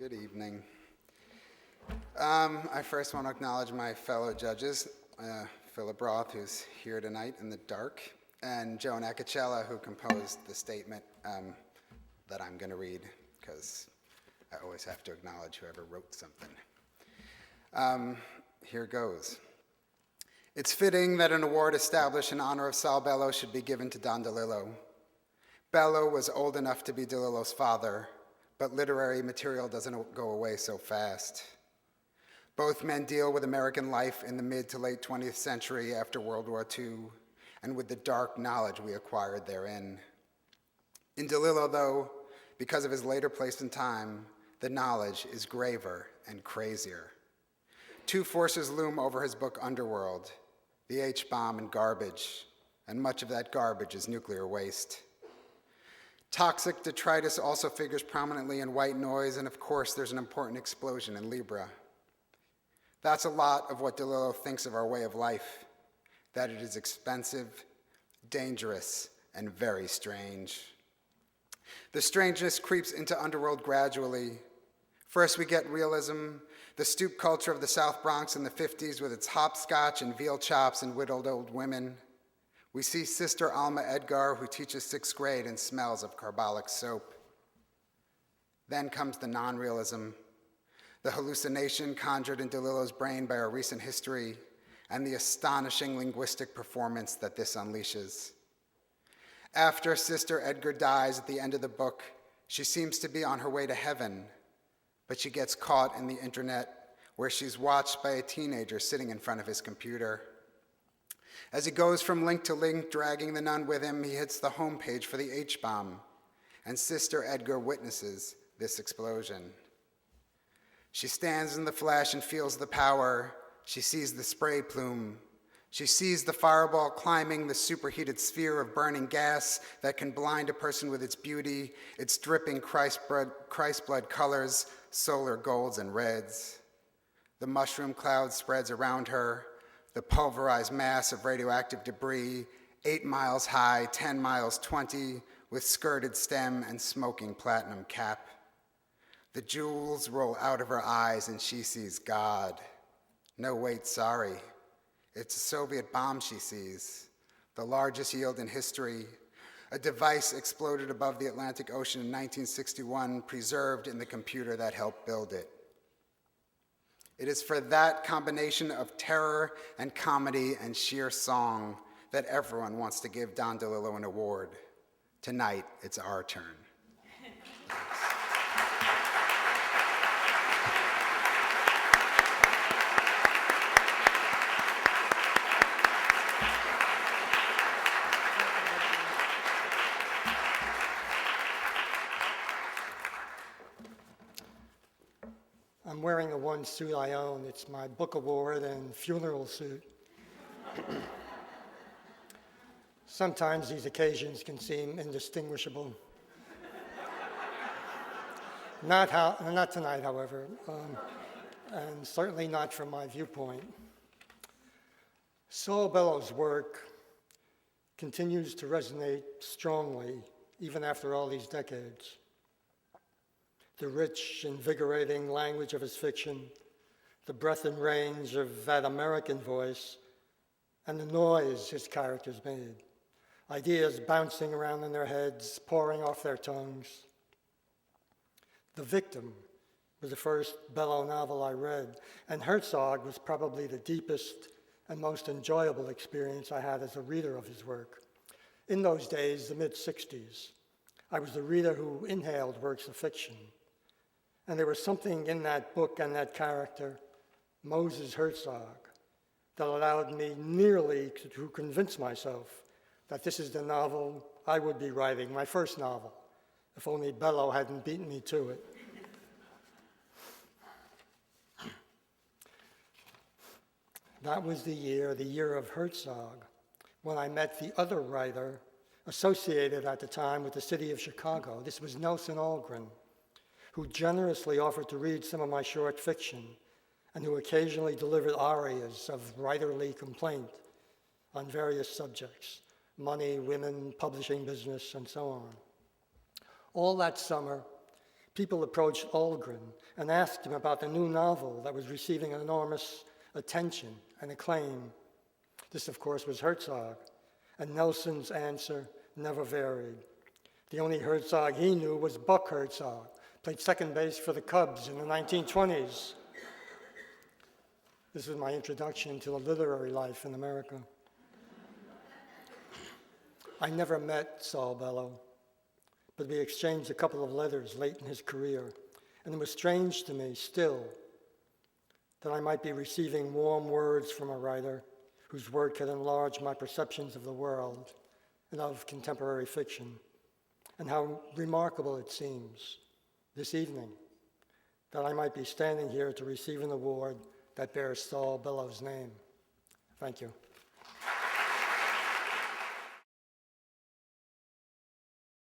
Good evening. I first want to acknowledge my fellow judges, Philip Roth, who's here tonight in the dark, and Joan Acachella, who composed the statement that I'm going to read, because I always have to acknowledge whoever wrote something. Here goes. It's fitting that an award established in honor of Saul Bellow should be given to Don DeLillo. Bellow was old enough to be DeLillo's father, but literary material doesn't go away so fast. Both men deal with American life in the mid to late 20th century after World War II, and with the dark knowledge we acquired therein. In DeLillo, though, because of his later place in time, the knowledge is graver and crazier. Two forces loom over his book Underworld, the H-bomb and garbage, and much of that garbage is nuclear waste. Toxic detritus also figures prominently in White Noise, and of course there's an important explosion in Libra. That's a lot of what DeLillo thinks of our way of life, that it is expensive, dangerous, and very strange. The strangeness creeps into Underworld gradually. First we get realism, the stoop culture of the South Bronx in the 50s with its hopscotch and veal chops and whittled old women. We see Sister Alma Edgar, who teaches 6th grade and smells of carbolic soap. Then comes the non-realism, the hallucination conjured in DeLillo's brain by our recent history, and the astonishing linguistic performance that this unleashes. After Sister Edgar dies at the end of the book, she seems to be on her way to heaven, but she gets caught in the internet where she's watched by a teenager sitting in front of his computer. As he goes from link to link, dragging the nun with him, he hits the homepage for the H-bomb, and Sister Edgar witnesses this explosion. She stands in the flash and feels the power. She sees the spray plume. She sees the fireball climbing the superheated sphere of burning gas that can blind a person with its beauty, its dripping Christ blood colors, solar golds and reds. The mushroom cloud spreads around her, the pulverized mass of radioactive debris, 8 miles high, 10 miles 20, with skirted stem and smoking platinum cap. The jewels roll out of her eyes and she sees God. No, wait, sorry. It's a Soviet bomb she sees, the largest yield in history, a device exploded above the Atlantic Ocean in 1961, preserved in the computer that helped build it. It is for that combination of terror and comedy and sheer song that everyone wants to give Don DeLillo an award. Tonight, it's our turn. I'm wearing the one suit I own. It's my book award and funeral suit. Sometimes these occasions can seem indistinguishable. Not tonight, however, and certainly not from my viewpoint. Saul Bellow's work continues to resonate strongly even after all these decades. The rich, invigorating language of his fiction, the breadth and range of that American voice, and the noise his characters made, ideas bouncing around in their heads, pouring off their tongues. The Victim was the first Bellow novel I read, and Herzog was probably the deepest and most enjoyable experience I had as a reader of his work. In those days, the mid-60s, I was the reader who inhaled works of fiction. And there was something in that book and that character, Moses Herzog, that allowed me nearly to convince myself that this is the novel I would be writing, my first novel, if only Bellow hadn't beaten me to it. That was the year of Herzog, when I met the other writer associated at the time with the city of Chicago. This was Nelson Algren, who generously offered to read some of my short fiction and who occasionally delivered arias of writerly complaint on various subjects, money, women, publishing business, and so on. All that summer, People approached Algren and asked him about the new novel that was receiving enormous attention and acclaim. This, of course, was Herzog, and Nelson's answer never varied. The only Herzog he knew was Buck Herzog, played second base for the Cubs in the 1920s. This was my introduction to the literary life in America. I never met Saul Bellow, but we exchanged a couple of letters late in his career, and it was strange to me still that I might be receiving warm words from a writer whose work had enlarged my perceptions of the world and of contemporary fiction, and how remarkable it seems this evening that I might be standing here to receive an award that bears Saul Bellow's name. Thank you.